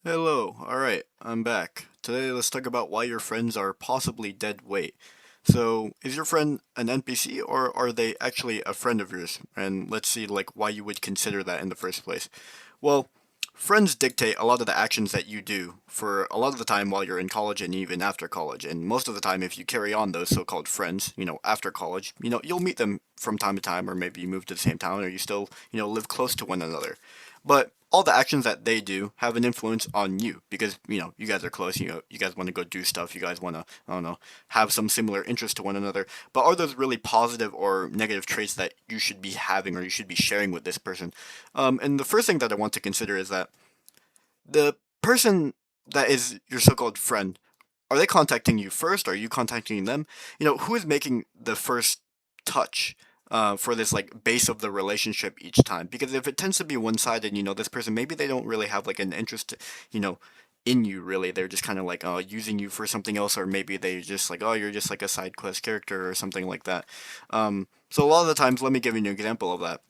Hello, alright, I'm back. Today let's talk about why your friends are possibly dead weight. So, is your friend an NPC or are they actually a friend of yours? And let's see why you would consider that in the first place. Well, friends dictate a lot of the actions that you do for a lot of the time while you're in college and even after college. And most of the time if you carry on those so-called friends, after college, you'll meet them from time to time or maybe you move to the same town or you still, live close to one another. But all the actions that they do have an influence on you because you guys are close. You guys want to go do stuff. You guys want to, I don't know, have some similar interest to one another. But are those really positive or negative traits that you should be having or you should be sharing with this person? And the first thing that I want to consider is that the person that is your so-called friend, are they contacting you first? Are you contacting them? Who is making the first touch for this base of the relationship each time? Because if it tends to be one-sided, this person maybe they don't really have an interest, you know, in you really. They're just kind of using you for something else, or maybe they just oh you're just like a side quest character or something like that. So a lot of the times, let me give you an example of that.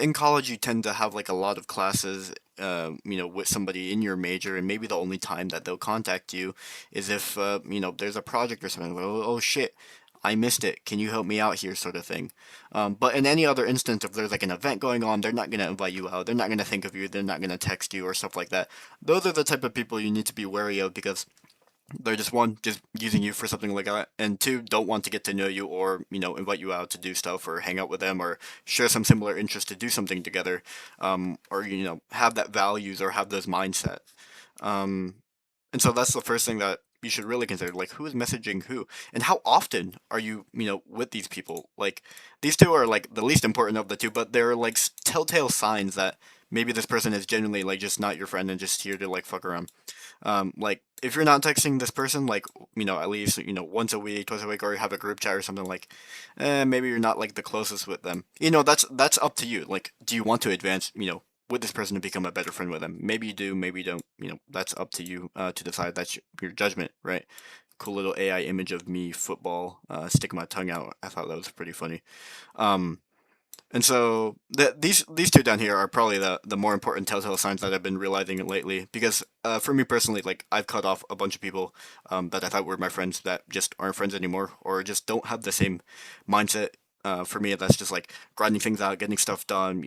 In college, you tend to have a lot of classes, with somebody in your major, and maybe the only time that they'll contact you is if, there's a project or something. Oh shit, I missed it. Can you help me out here, sort of thing. But in any other instance, if there's an event going on, they're not gonna invite you out. They're not gonna think of you. They're not gonna text you or stuff like that. Those are the type of people you need to be wary of because they're just one, just using you for something like that, and two, don't want to get to know you or invite you out to do stuff or hang out with them or share some similar interest to do something together, or have that values or have those mindset. Um, and so that's the first thing that you should really consider, who is messaging who, and how often are you, with these people. These two are the least important of the two, but they're telltale signs that maybe this person is genuinely just not your friend and just here to fuck around. If you're not texting this person, at least, once a week, twice a week, or you have a group chat or something maybe you're not the closest with them. That's up to you. Do you want to advance, with this person to become a better friend with them? Maybe you do, maybe you don't. That's up to you to decide. That's your judgment, right? Cool little AI image of me football, sticking my tongue out. I thought that was pretty funny. Um, and so these two down here are probably the more important telltale signs that I've been realizing lately. Because for me personally, I've cut off a bunch of people that I thought were my friends that just aren't friends anymore, or just don't have the same mindset. For me, that's just grinding things out, getting stuff done.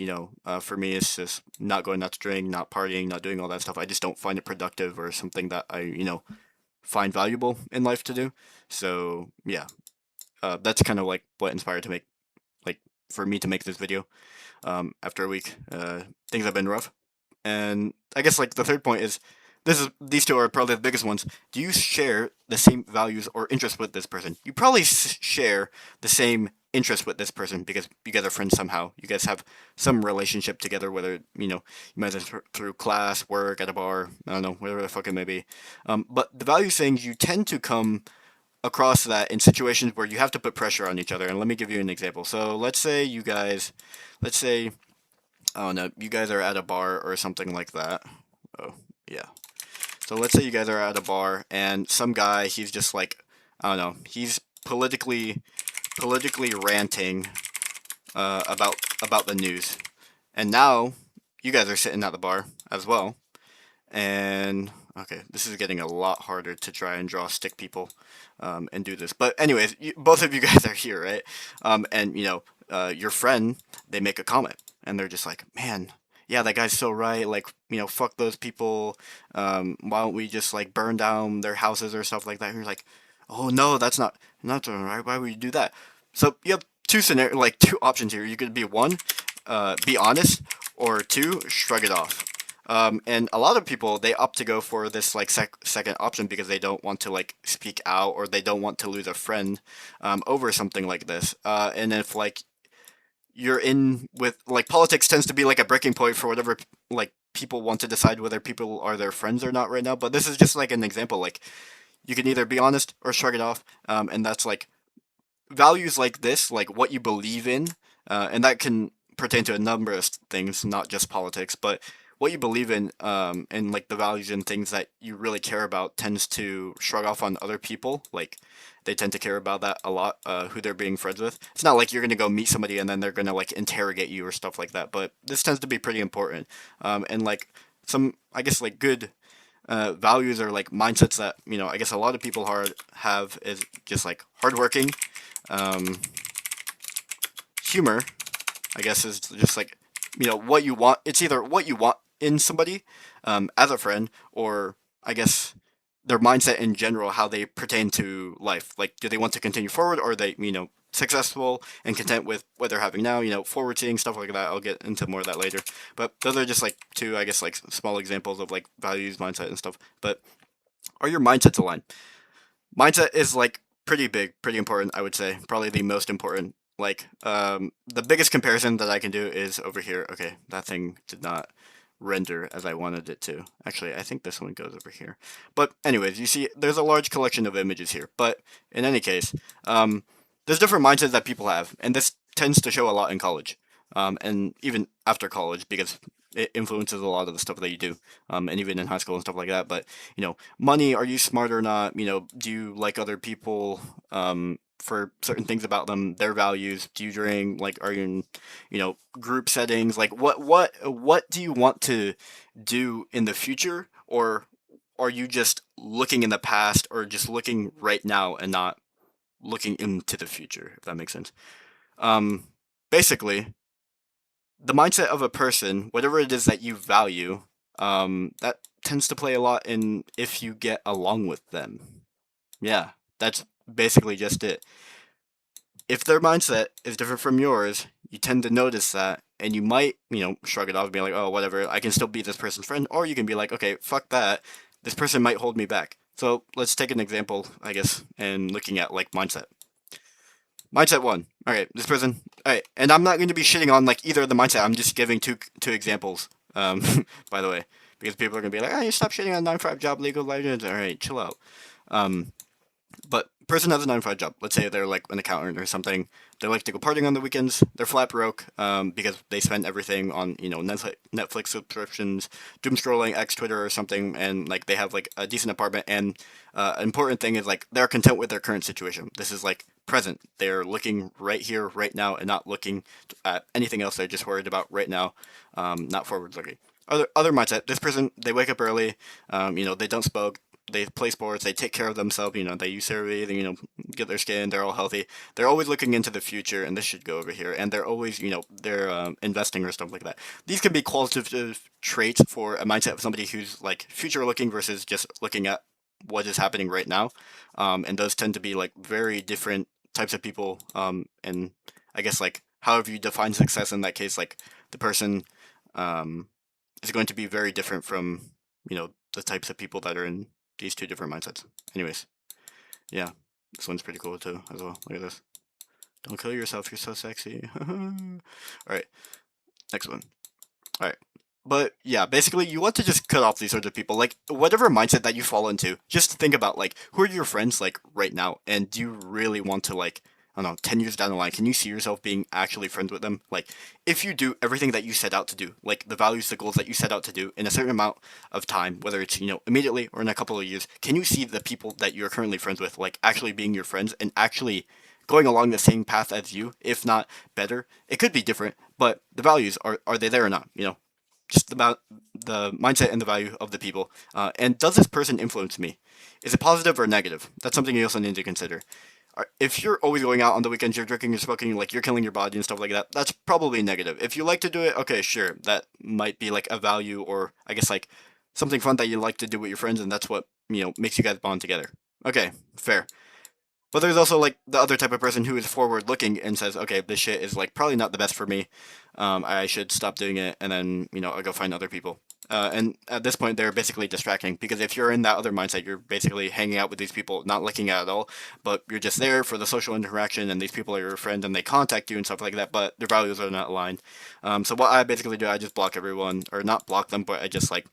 For me, it's just not going out to drink, not partying, not doing all that stuff. I just don't find it productive or something that I find valuable in life to do. So yeah, that's kind of what inspired to make like for me to make this video after a week. Things have been rough, and I guess the third point is these two are probably the biggest ones. Do you share the same values or interests with this person? You probably share the same interest with this person because you guys are friends somehow. You guys have some relationship together, whether you might have through class, work, at a bar, I don't know, whatever the fuck it may be. But the value things you tend to come across that in situations where you have to put pressure on each other. And let me give you an example. So let's say, I don't know, you guys are at a bar or something like that. Oh, yeah. So let's say you guys are at a bar and some guy, he's just I don't know, he's politically ranting about the news. And now you guys are sitting at the bar as well. And okay, this is getting a lot harder to try and draw stick people and do this. But anyways, both of you guys are here, right? And your friend, they make a comment, and they're just like, "Man, yeah, that guy's so right. Fuck those people. Why don't we just burn down their houses or stuff like that?" And you're like, "Oh no, that's not right. Why would you do that?" So you have two options here. You could be one, be honest, or two, shrug it off. And a lot of people they opt to go for this second option because they don't want to speak out or they don't want to lose a friend over something like this. And if you're in with politics tends to be a breaking point for whatever people want to decide whether people are their friends or not right now. But this is just an example. You can either be honest or shrug it off, and that's values like this, what you believe in, and that can pertain to a number of things, not just politics, but what you believe in, and the values and things that you really care about tends to shrug off on other people. They tend to care about that a lot, who they're being friends with. It's not like you're gonna go meet somebody and then they're gonna interrogate you or stuff like that, but this tends to be pretty important. And some, I guess, like good values or like mindsets that I guess a lot of people have is just like hardworking, um, humor. I guess is just like what you want. It's either what you want in somebody as a friend, or I guess their mindset in general, how they pertain to life. Like, do they want to continue forward, or are they successful and content with what they're having now? Forward seeing stuff like that. I'll get into more of that later. But those are just like two, I guess, like small examples of like values, mindset, and stuff. But are your mindsets aligned? Mindset is like pretty big, pretty important, I would say. Probably the most important. Like, the biggest comparison that I can do is over here. Okay, that thing did not render as I wanted it to. Actually, I think this one goes over here. But anyways, you see, there's a large collection of images here. But in any case, there's different mindsets that people have, and this tends to show a lot in college, and even after college because it influences a lot of the stuff that you do, and even in high school and stuff like that. But money, are you smart or not? Do you like other people for certain things about them, their values? Do you drink? Like, are you in, group settings? Like, what do you want to do in the future, or are you just looking in the past, or just looking right now and not looking into the future? If that makes sense. Um, Basically, the mindset of a person, whatever it is that you value, that tends to play a lot in if you get along with them. Yeah, that's basically just it. If their mindset is different from yours, you tend to notice that, and you might, shrug it off and be like, oh, whatever, I can still be this person's friend, or you can be like, okay, fuck that, this person might hold me back. So let's take an example, I guess, and looking at like mindset. Mindset one. All right, this person. All right, and I'm not going to be shitting on like either of the mindset. I'm just giving two examples. By the way, because people are going to be like, "Oh, you stop shitting on 9 to 5 job, League of Legends." All right, chill out. Um, but person has a 9 to 5 job. Let's say they're like an accountant or something. They like to go partying on the weekends. They're flat broke because they spend everything on Netflix subscriptions, doom scrolling, X Twitter or something, and like they have like a decent apartment. And an important thing is like they're content with their current situation. This is like present. They're looking right here, right now, and not looking at anything else. They're just worried about right now, not forward looking. Other mindset. This person, they wake up early. They don't smoke, they play sports, they take care of themselves, they use CeraVe, get their skin, they're all healthy. They're always looking into the future, and this should go over here. And they're always, they're investing or stuff like that. These can be qualitative traits for a mindset of somebody who's like future looking versus just looking at what is happening right now. And those tend to be like very different types of people. And I guess like however you define success in that case, like the person um, is going to be very different from, the types of people that are in these two different mindsets. Anyways, yeah, this one's pretty cool too as well. Look at this. Don't kill yourself. You're so sexy. All right, next one. All right. But yeah, basically, you want to just cut off these sorts of people. Like, whatever mindset that you fall into, just think about, like, who are your friends, like, right now? And do you really want to, like, I don't know, 10 years down the line, can you see yourself being actually friends with them? Like, if you do everything that you set out to do, like the values, the goals that you set out to do in a certain amount of time, whether it's, immediately or in a couple of years, can you see the people that you're currently friends with, like, actually being your friends and actually going along the same path as you, if not better? It could be different, but the values, are they there or not? Just about the mindset and the value of the people. And does this person influence me? Is it positive or negative? That's something you also need to consider. If you're always going out on the weekends, you're drinking, you're smoking, like you're killing your body and stuff like that, that's probably negative. If you like to do it, okay, sure, that might be like a value, or I guess like something fun that you like to do with your friends, and that's what makes you guys bond together. Okay, fair. But there's also like the other type of person who is forward looking and says, okay, this shit is like probably not the best for me. I should stop doing it, and then I'll go find other people. And at this point, they're basically distracting, because if you're in that other mindset, you're basically hanging out with these people, not looking at all, but you're just there for the social interaction, and these people are your friends, and they contact you and stuff like that, but their values are not aligned. So what I basically do, I just block everyone, or not block them, but I just like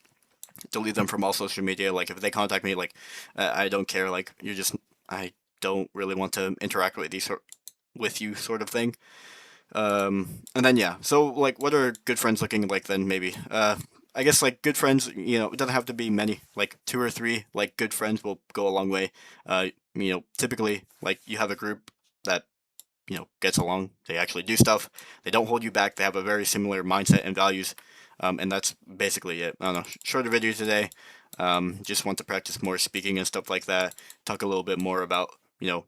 delete them from all social media. Like if they contact me, like I don't care. Like you're just I don't really want to interact with with you, sort of thing. And then yeah, so like, what are good friends looking like then? Maybe I guess like good friends, it doesn't have to be many. Like two or three, like good friends will go a long way. Typically like you have a group that gets along. They actually do stuff. They don't hold you back. They have a very similar mindset and values. And that's basically it. I don't know, shorter video today. Just want to practice more speaking and stuff like that. Talk a little bit more about,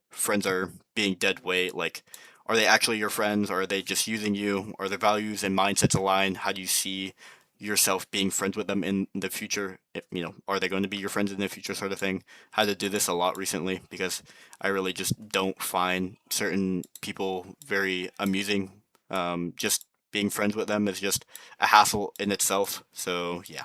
friends are being dead weight. Like, are they actually your friends, or are they just using you? Are their values and mindsets aligned? How do you see yourself being friends with them in the future? Are they going to be your friends in the future, sort of thing? Had to do this a lot recently because I really just don't find certain people very amusing. Just being friends with them is just a hassle in itself. So yeah.